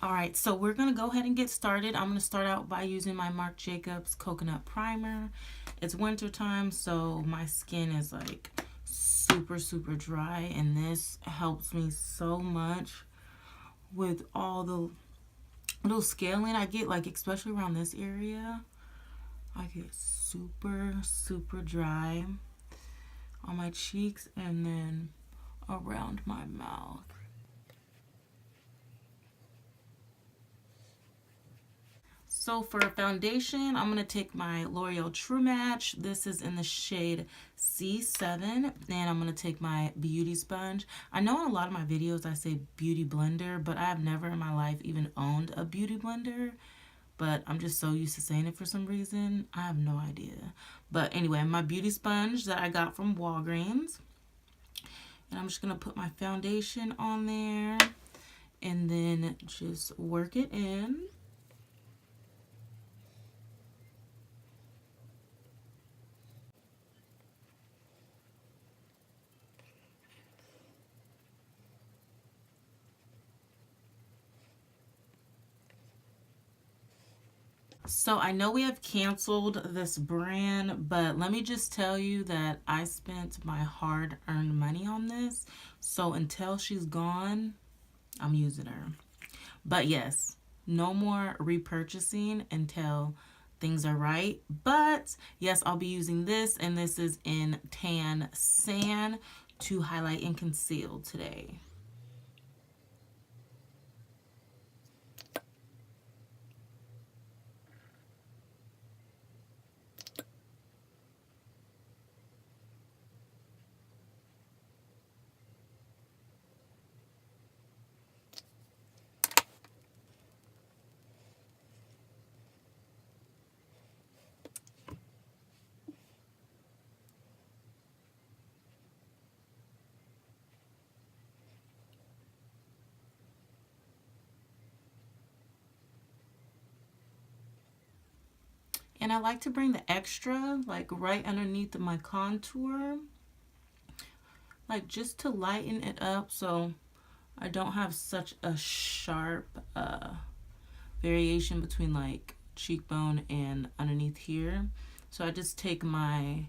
All right, so we're going to go ahead and get started. I'm going to start out by using my Marc Jacobs Coconut Primer. It's winter time, so my skin is like super, super dry, and this helps me so much with all the little scaling I get, like especially around this area. I get super, super dry on my cheeks and then around my mouth. So for foundation, I'm going to take my L'Oreal True Match. This is in the shade C7. And I'm going to take my beauty sponge. I know in a lot of my videos I say beauty blender, but I have never in my life even owned a beauty blender. But I'm just so used to saying it for some reason. I have no idea. But anyway, my beauty sponge that I got from Walgreens. And I'm just going to put my foundation on there. And then just work it in. So I know we have canceled this brand, but let me just tell you that I spent my hard-earned money on this. So until she's gone, I'm using her. But yes, no more repurchasing until things are right. But yes, I'll be using this, and this is in Tan Sand to highlight and conceal today. And I like to bring the extra like right underneath my contour, like just to lighten it up so I don't have such a sharp variation between like cheekbone and underneath here. So I just take my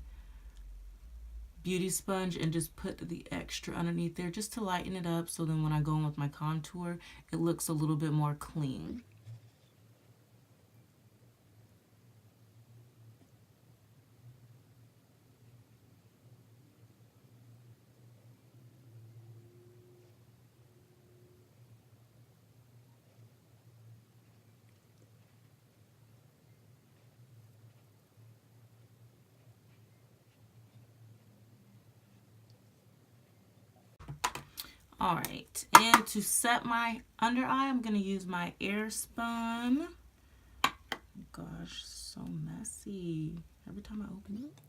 beauty sponge and just put the extra underneath there just to lighten it up, so then when I go in with my contour, it looks a little bit more clean. All right, and to set my under eye, I'm going to use my Airspun. Gosh, so messy every time I open it.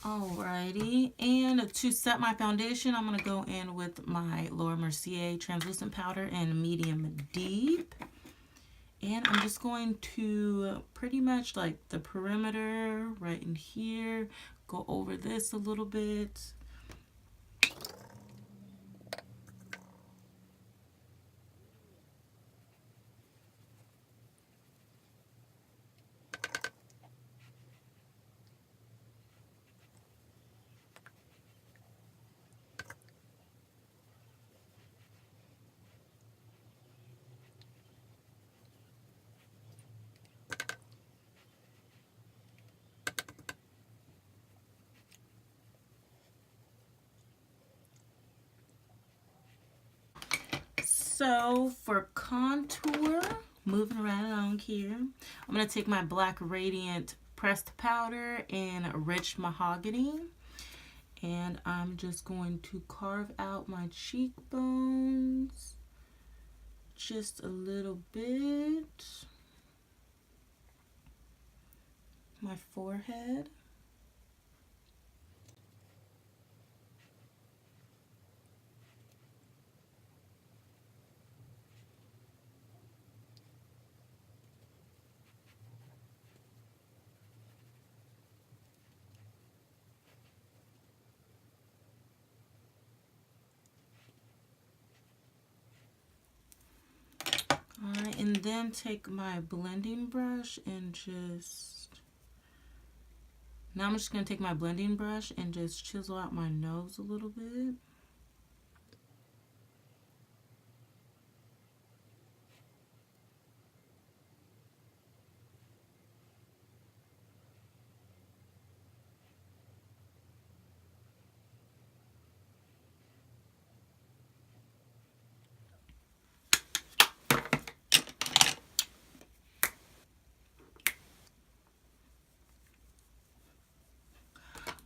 Alrighty, and to set my foundation, I'm going to go in with my Laura Mercier translucent powder in medium deep. And I'm just going to pretty much like the perimeter right in here, go over this a little bit. So for contour, moving right along here, I'm going to take my Black Radiant pressed powder in Rich Mahogany. And I'm just going to carve out my cheekbones just a little bit. My forehead. Alright, and then take my blending brush and just... Now I'm just going to take my blending brush and just chisel out my nose a little bit.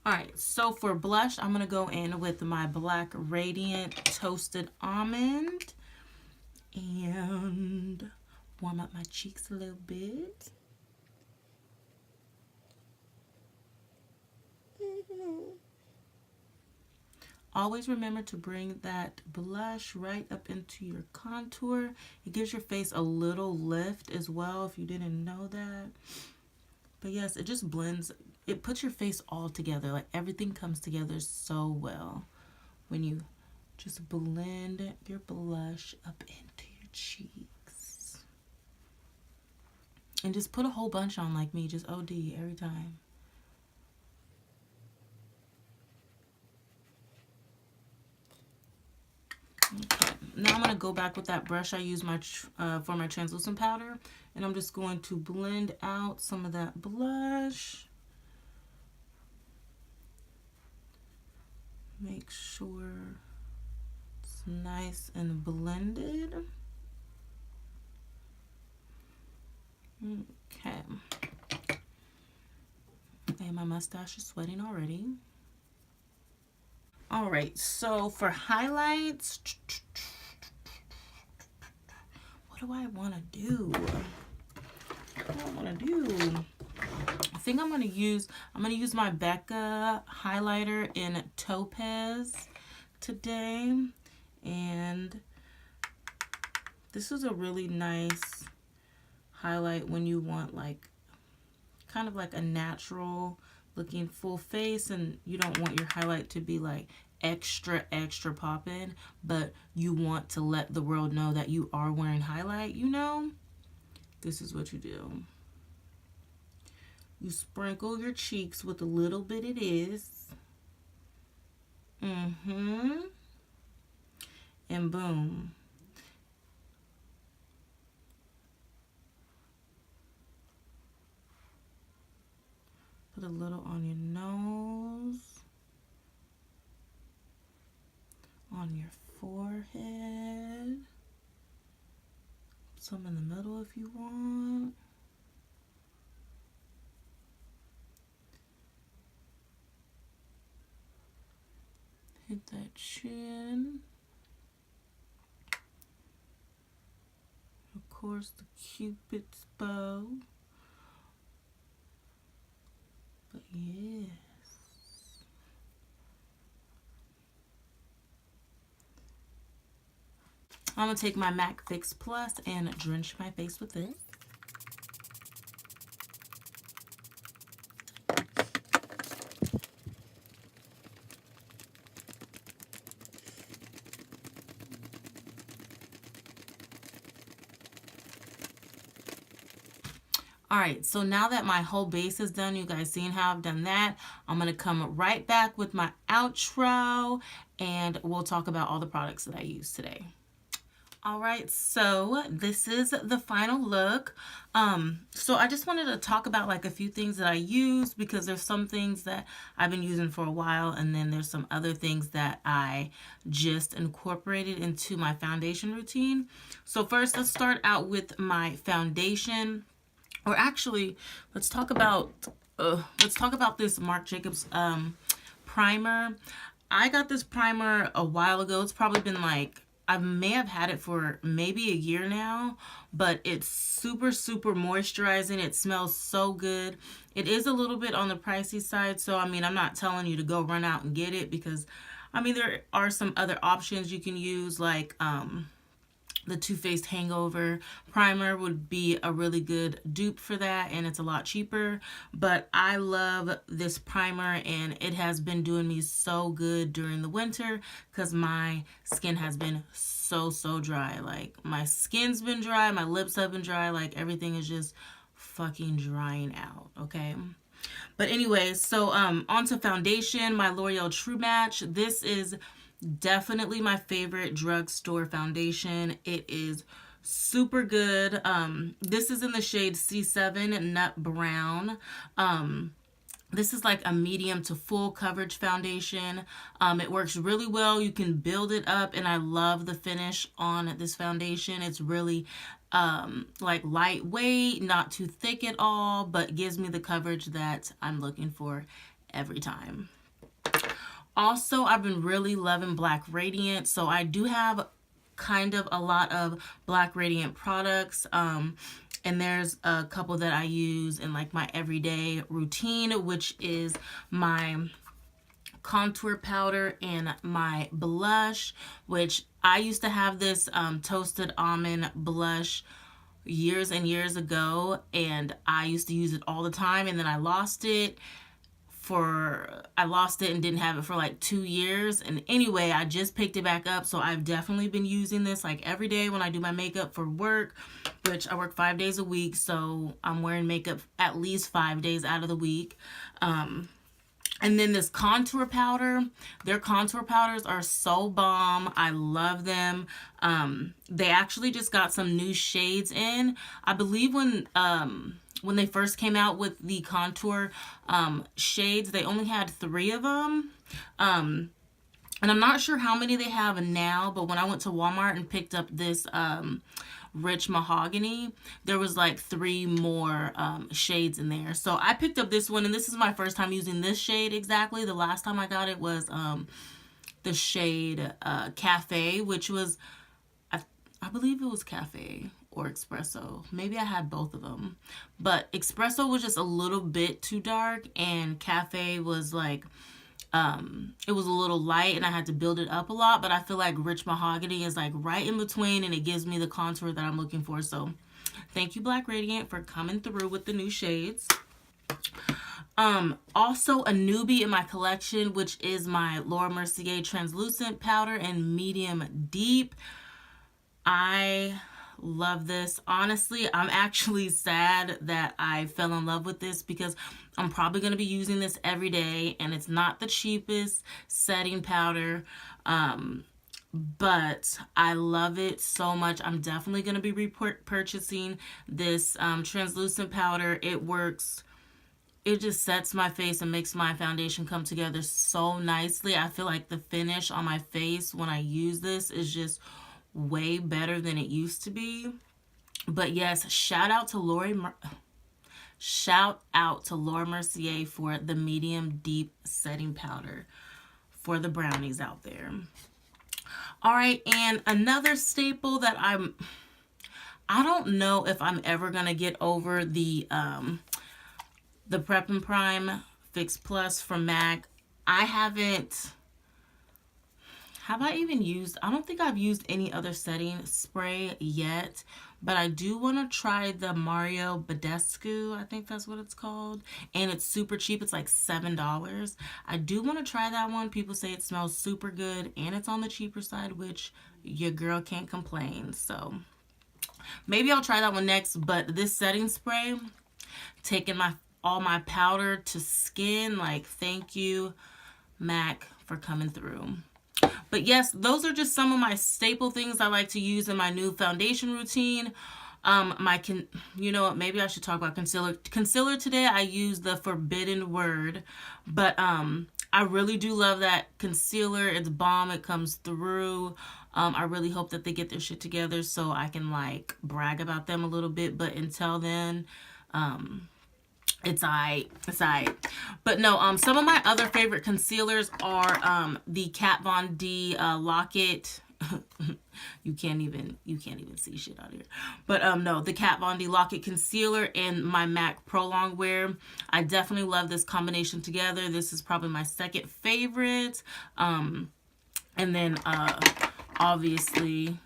Alright, so for blush, I'm going to go in with my Black Radiant Toasted Almond and warm up my cheeks a little bit. Always remember to bring that blush right up into your contour. It gives your face a little lift as well, if you didn't know that. But yes, it just blends. It puts your face all together. Like everything comes together so well when you just blend your blush up into your cheeks. And just put a whole bunch on like me. Just OD every time. Okay, now I'm going to go back with that brush I used for my translucent powder, and I'm just going to blend out some of that blush. Make sure it's nice and blended. Okay. And my mustache is sweating already. All right, so for highlights, what do I want to do? What do I want to do? I think I'm going to use my Becca highlighter in Topaz today. And this is a really nice highlight when you want like kind of like a natural looking full face, and you don't want your highlight to be like extra poppin', but you want to let the world know that you are wearing highlight, you know? This is what you do. You sprinkle your cheeks with a little bit it is. And boom. Put a little on your nose, on your forehead, some in the middle if you want. Hit that chin. Of course, the Cupid's bow. But yes. I'm going to take my MAC Fix Plus and drench my face with it. Alright, so now that my whole base is done, you guys seen how I've done that, I'm going to come right back with my outro and we'll talk about all the products that I use today. Alright, so this is the final look. So I just wanted to talk about like a few things that I use, because there's some things that I've been using for a while, and then there's some other things that I just incorporated into my foundation routine. So first, let's start out with my foundation. Or actually, let's talk about this Marc Jacobs primer. I got this primer a while ago. It's probably been like I may have had it for maybe a year now, but it's super, super moisturizing. It smells so good. It is a little bit on the pricey side, so I mean, I'm not telling you to go run out and get it because, I mean, there are some other options you can use, like the Too Faced Hangover Primer would be a really good dupe for that, and it's a lot cheaper. But I love this primer, and it has been doing me so good during the winter because my skin has been so, so dry. Like, my skin's been dry, my lips have been dry, like, everything is just fucking drying out, okay? But anyway, so onto foundation, my L'Oreal True Match. This is definitely my favorite drugstore foundation. It is super good. This is in the shade C7 Nut Brown. This is like a medium to full coverage foundation. It works really well. You can build it up, and I love the finish on this foundation. It's really like lightweight, not too thick at all, but gives me the coverage that I'm looking for every time. Also, I've been really loving Black Radiant, so I do have kind of a lot of Black Radiant products, and there's a couple that I use in like my everyday routine, which is my contour powder and my blush, which I used to have this toasted almond blush years and years ago, and I used to use it all the time, and then I lost it and didn't have it for like 2 years. And anyway, I just picked it back up, so I've definitely been using this like every day when I do my makeup for work, which I work 5 days a week, so I'm wearing makeup at least 5 days out of the week. And then this contour powder, their contour powders are so bomb. I love them. They actually just got some new shades in. I believe when they first came out with the contour shades, they only had 3 of them. And I'm not sure how many they have now, but when I went to Walmart and picked up this Rich Mahogany, there was like 3 more shades in there. So I picked up this one, and this is my first time using this shade exactly. The last time I got it was the shade Cafe, which was, I believe it was Cafe or Espresso. Maybe I had both of them. But Espresso was just a little bit too dark, and Cafe was like, it was a little light, and I had to build it up a lot. But I feel like Rich Mahogany is like right in between, and it gives me the contour that I'm looking for. So thank you, Black Radiant, for coming through with the new shades. Also a newbie in my collection, which is my Laura Mercier translucent powder in medium deep. I love this. Honestly, I'm actually sad that I fell in love with this because I'm probably going to be using this every day, and it's not the cheapest setting powder, but I love it so much. I'm definitely going to be purchasing this translucent powder. It works. It just sets my face and makes my foundation come together so nicely. I feel like the finish on my face when I use this is just way better than it used to be. But yes, shout out to Laura Mercier for the medium deep setting powder for the brownies out there. All right, and another staple that I don't know if I'm ever gonna get over the Prep and Prime Fix Plus from MAC. I don't think I've used any other setting spray yet, but I do want to try the Mario Badescu, I think that's what it's called, and it's super cheap. It's like $7. I do want to try that one. People say it smells super good, and it's on the cheaper side, which your girl can't complain. So maybe I'll try that one next, but this setting spray, taking all my powder to skin, like, thank you, MAC, for coming through. But yes, those are just some of my staple things I like to use in my new foundation routine. You know what, maybe I should talk about concealer. Concealer today, I use the Forbidden Word, but I really do love that concealer. It's bomb. It comes through. I really hope that they get their shit together so I can like brag about them a little bit, but until then, it's alright. But no, some of my other favorite concealers are the Kat Von D Lock-It you can't even see shit out here. But no, the Kat Von D Lock-It Concealer and my MAC Pro Longwear. I definitely love this combination together. This is probably my second favorite. And then obviously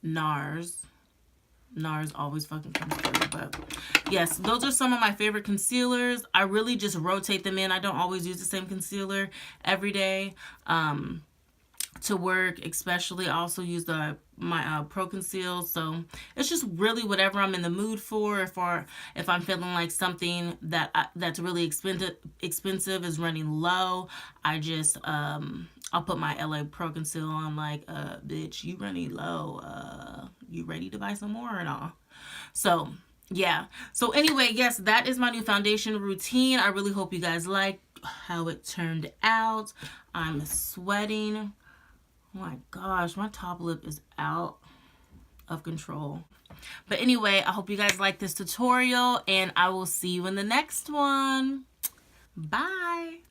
NARS. NARS always fucking comes through. But yes, those are some of my favorite concealers. I really just rotate them in. I don't always use the same concealer every day. To work, especially, I also use my Pro Conceal. So it's just really whatever I'm in the mood for. If I'm feeling like something that's really expensive is running low, I just I'll put my LA Pro Conceal on. Like, bitch, you running low? You ready to buy some more or not? So yeah. So anyway, yes, that is my new foundation routine. I really hope you guys like how it turned out. I'm sweating. Oh my gosh, my top lip is out of control. But anyway, I hope you guys like this tutorial, and I will see you in the next one. Bye.